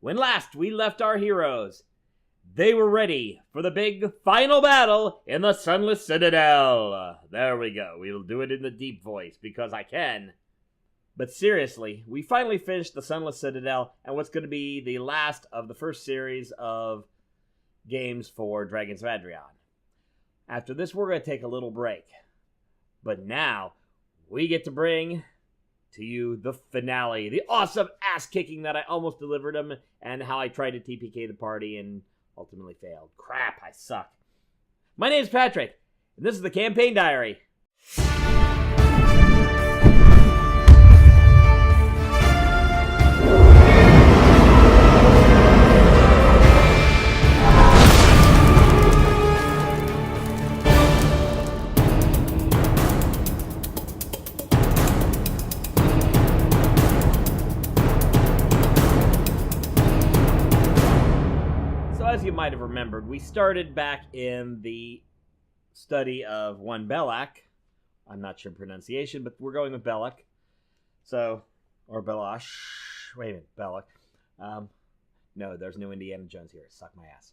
when last we left our heroes, they were ready for the big final battle in the Sunless Citadel. There we go. We'll do it in the deep voice because I can. But seriously, we finally finished the Sunless Citadel and what's going to be the last of the first series of games for Dragons of Adraeon. After this, we're going to take a little break. But now, we get to bring to you the finale, the awesome ass-kicking that I almost delivered him, and how I tried to TPK the party and ultimately failed. Crap, I suck. My name's Patrick, and this is the Campaign Diary. As you might have remembered, we started back in the study of one Belak. I'm not sure pronunciation, but we're going with Belak. So, or Belash. Wait a minute, Belak. No, there's no Indiana Jones here. Suck my ass.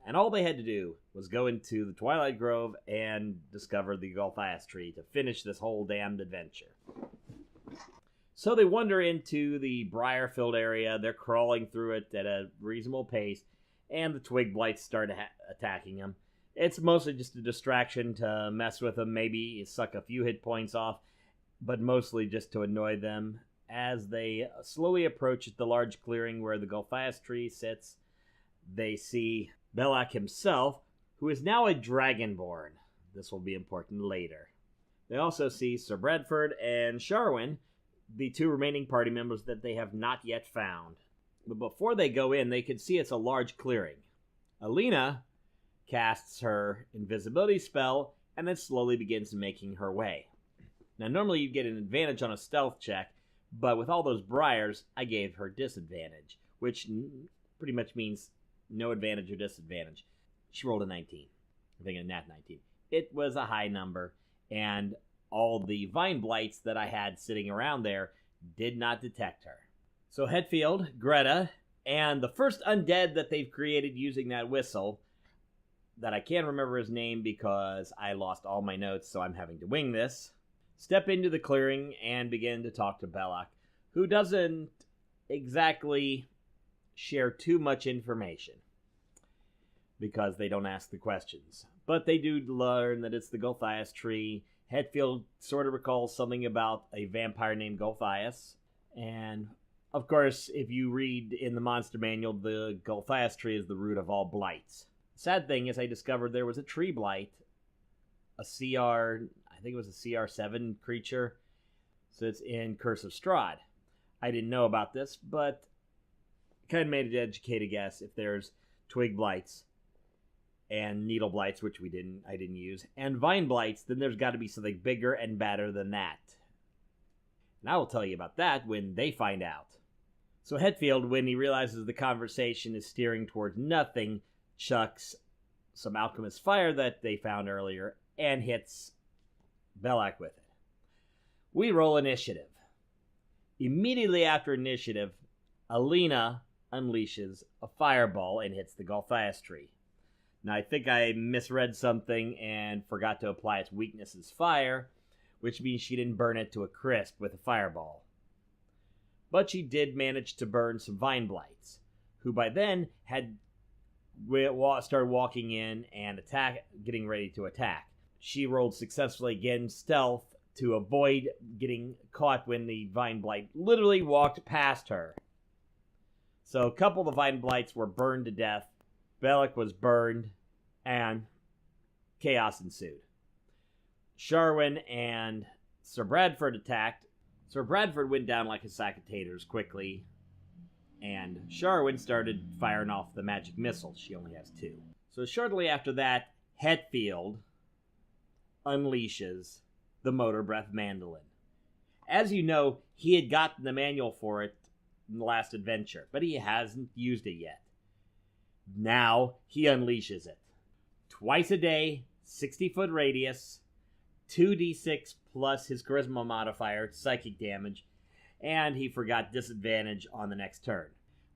And all they had to do was go into the Twilight Grove and discover the Golthias tree to finish this whole damned adventure. So they wander into the briar-filled area. They're crawling through it at a reasonable pace. And the twig blights start attacking him. It's mostly just a distraction to mess with them, maybe suck a few hit points off, but mostly just to annoy them. As they slowly approach the large clearing where the Golthias tree sits, they see Belak himself, who is now a Dragonborn. This will be important later. They also see Sir Bradford and Sharwin, the two remaining party members that they have not yet found. But before they go in, they can see it's a large clearing. Aleena casts her invisibility spell and then slowly begins making her way. Now, normally you get an advantage on a stealth check, but with all those briars, I gave her disadvantage, which pretty much means no advantage or disadvantage. She rolled a 19. I think a nat 19. It was a high number, and all the vine blights that I had sitting around there did not detect her. So Hetfield, Greta, and the first undead that they've created using that whistle, that I can't remember his name because I lost all my notes, so I'm having to wing this, step into the clearing and begin to talk to Belak, who doesn't exactly share too much information because they don't ask the questions. But they do learn that it's the Golthias tree. Hetfield sort of recalls something about a vampire named Golthias, and of course, if you read in the monster manual, the Golthias tree is the root of all blights. Sad thing is I discovered there was a tree blight, a CR, I think it was a CR7 creature, so it's in Curse of Strahd. I didn't know about this, but kind of made an educated guess. If there's twig blights and needle blights, which I didn't use, and vine blights, then there's got to be something bigger and badder than that. And I will tell you about that when they find out. So Hetfield, when he realizes the conversation is steering towards nothing, chucks some alchemist fire that they found earlier and hits Belak with it. We roll initiative. Immediately after initiative, Aleena unleashes a fireball and hits the Golthias tree. Now I think I misread something and forgot to apply its weakness as fire, which means she didn't burn it to a crisp with a fireball. But she did manage to burn some vine blights, who by then had started walking in and getting ready to attack. She rolled successfully against stealth to avoid getting caught when the vine blight literally walked past her. So a couple of the vine blights were burned to death. Belak was burned, and chaos ensued. Sharwin and Sir Bradford attacked. Sir Bradford went down like a sack of taters quickly, and Sharwin started firing off the magic missiles. She only has 2. So shortly after that, Hetfield unleashes the Motor Breath Mandolin. As you know, he had gotten the manual for it in the last adventure, but he hasn't used it yet. Now he unleashes it. Twice a day, 60-foot radius, 2d6 plus his charisma modifier, psychic damage, and he forgot disadvantage on the next turn.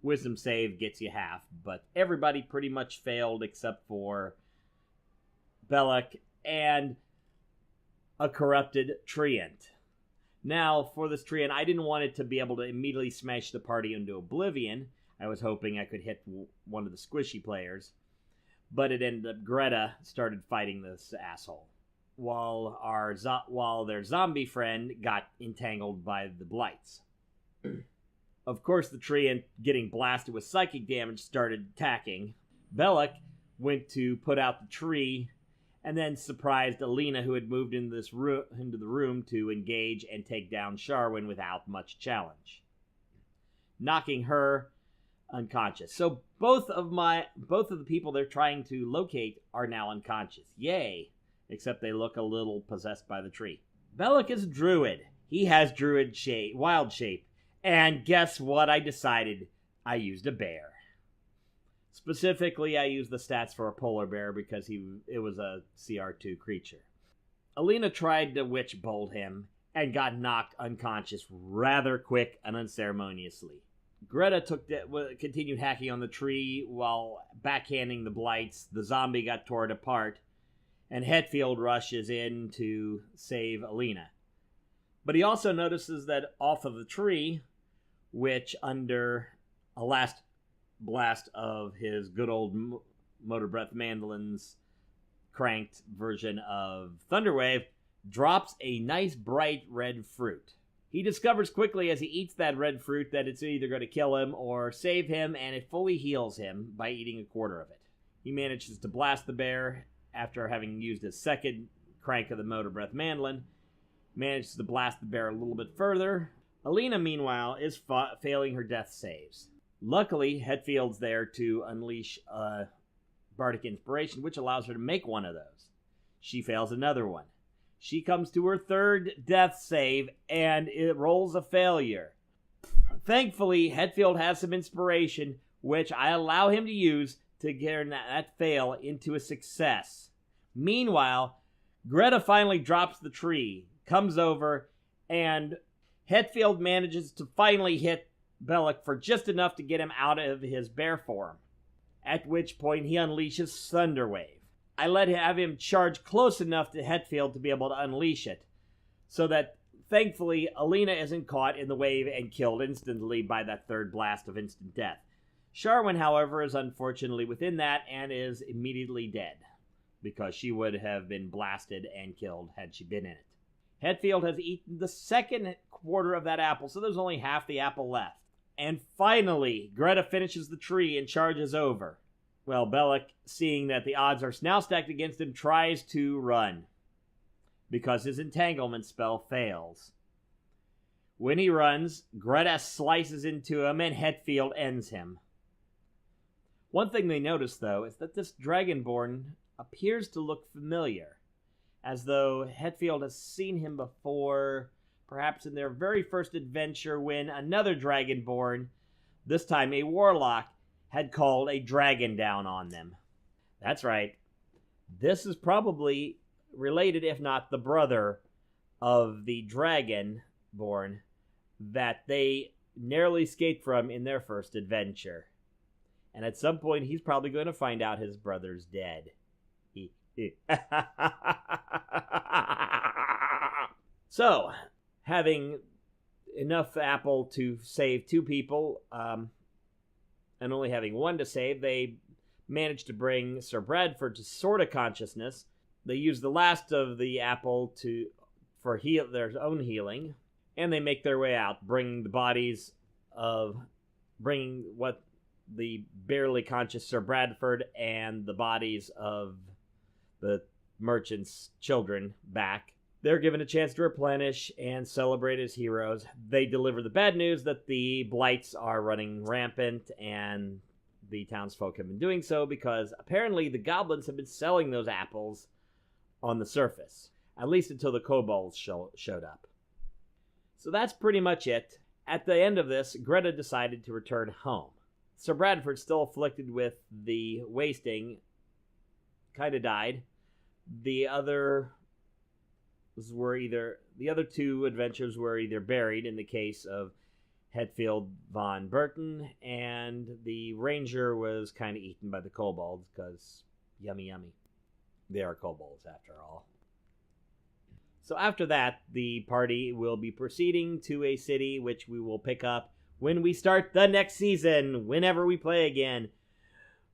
wisdom save gets you half, but everybody pretty much failed except for Belloc and a corrupted treant. Now, for this treant, I didn't want it to be able to immediately smash the party into oblivion. I was hoping I could hit one of the squishy players, but it ended up Greta started fighting this asshole, while their zombie friend got entangled by the blights. Of course, the treant, getting blasted with psychic damage, started attacking. Belloc went to put out the tree, and then surprised Aleena, who had moved into the room to engage and take down Sharwin without much challenge, knocking her unconscious. So both of the people they're trying to locate are now unconscious. Yay! Except they look a little possessed by the tree. Belloc is a druid. He has druid shape, wild shape. And guess what I decided? I used a bear. Specifically, I used the stats for a polar bear because it was a CR2 creature. Aleena tried to witch bolt him and got knocked unconscious rather quick and unceremoniously. Greta continued hacking on the tree while backhanding the blights. The zombie got torn apart, and Hetfield rushes in to save Aleena. But he also notices that off of the tree, which under a last blast of his good old Motor Breath Mandolin's cranked version of Thunderwave, drops a nice bright red fruit. He discovers quickly as he eats that red fruit that it's either going to kill him or save him, and it fully heals him by eating a quarter of it. He manages to blast the bear after having used his second crank of the Motor Breath Mandolin. Manages to blast the bear a little bit further. Aleena, meanwhile, is failing her death saves. Luckily, Hetfield's there to unleash Bardic Inspiration, which allows her to make one of those. She fails another one. She comes to her third death save, and it rolls a failure. Thankfully, Hetfield has some inspiration, which I allow him to use to turn that fail into a success. Meanwhile, Greta finally drops the tree, comes over, and Hetfield manages to finally hit Belloc for just enough to get him out of his bear form, at which point he unleashes Thunderwave. I let him charge close enough to Hetfield to be able to unleash it, so that thankfully Aleena isn't caught in the wave and killed instantly by that third blast of instant death. Sharwin, however, is unfortunately within that and is immediately dead, because she would have been blasted and killed had she been in it. Hetfield has eaten the second quarter of that apple, so there's only half the apple left. And finally, Greta finishes the tree and charges over. Well, Belloc, seeing that the odds are now stacked against him, tries to run, because his entanglement spell fails. When he runs, Greta slices into him and Hetfield ends him. One thing they notice, though, is that this Dragonborn appears to look familiar, as though Hetfield has seen him before, perhaps in their very first adventure when another Dragonborn, this time a warlock, had called a dragon down on them. That's right. This is probably related, if not the brother, of the Dragonborn that they narrowly escaped from in their first adventure. And at some point, he's probably going to find out his brother's dead. So, having enough apple to save two people, and only having one to save, they managed to bring Sir Bradford to sort of consciousness. They use the last of the apple for their own healing, and they make their way out, bringing what the barely conscious Sir Bradford and the bodies of the merchant's children back. They're given a chance to replenish and celebrate as heroes. They deliver the bad news that the blights are running rampant, and the townsfolk have been doing so because apparently the goblins have been selling those apples on the surface, at least until the kobolds showed up. So that's pretty much it. At the end of this, Greta decided to return home. Sir Bradford, still afflicted with the wasting, kind of died. The other two adventures were either buried in the case of Hetfield von Burton, and the ranger was kind of eaten by the kobolds because yummy. They are kobolds after all. So after that, the party will be proceeding to a city which we will pick up when we start the next season, whenever we play again.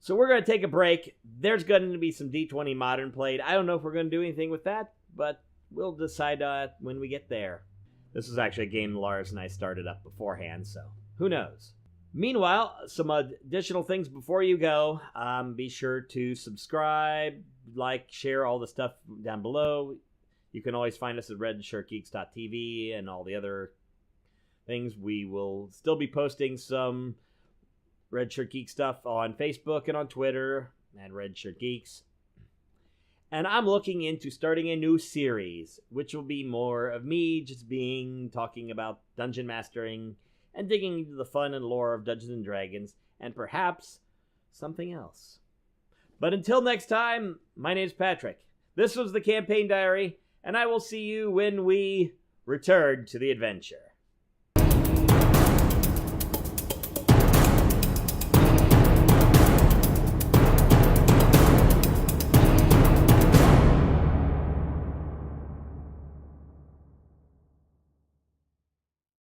So we're going to take a break. There's going to be some D20 Modern played. I don't know if we're going to do anything with that, but we'll decide when we get there. This was actually a game Lars and I started up beforehand, so who knows? Meanwhile, some additional things before you go. Be sure to subscribe, like, share all the stuff down below. You can always find us at redshirtgeeks.tv and all the other things. We will still be posting some Red Shirt Geek stuff on Facebook and on Twitter at Red Shirt Geeks. And I'm looking into starting a new series, which will be more of me just talking about dungeon mastering and digging into the fun and lore of Dungeons and Dragons, and perhaps something else. But until next time, my name's Patrick. This was the Campaign Diary, and I will see you when we return to the adventure.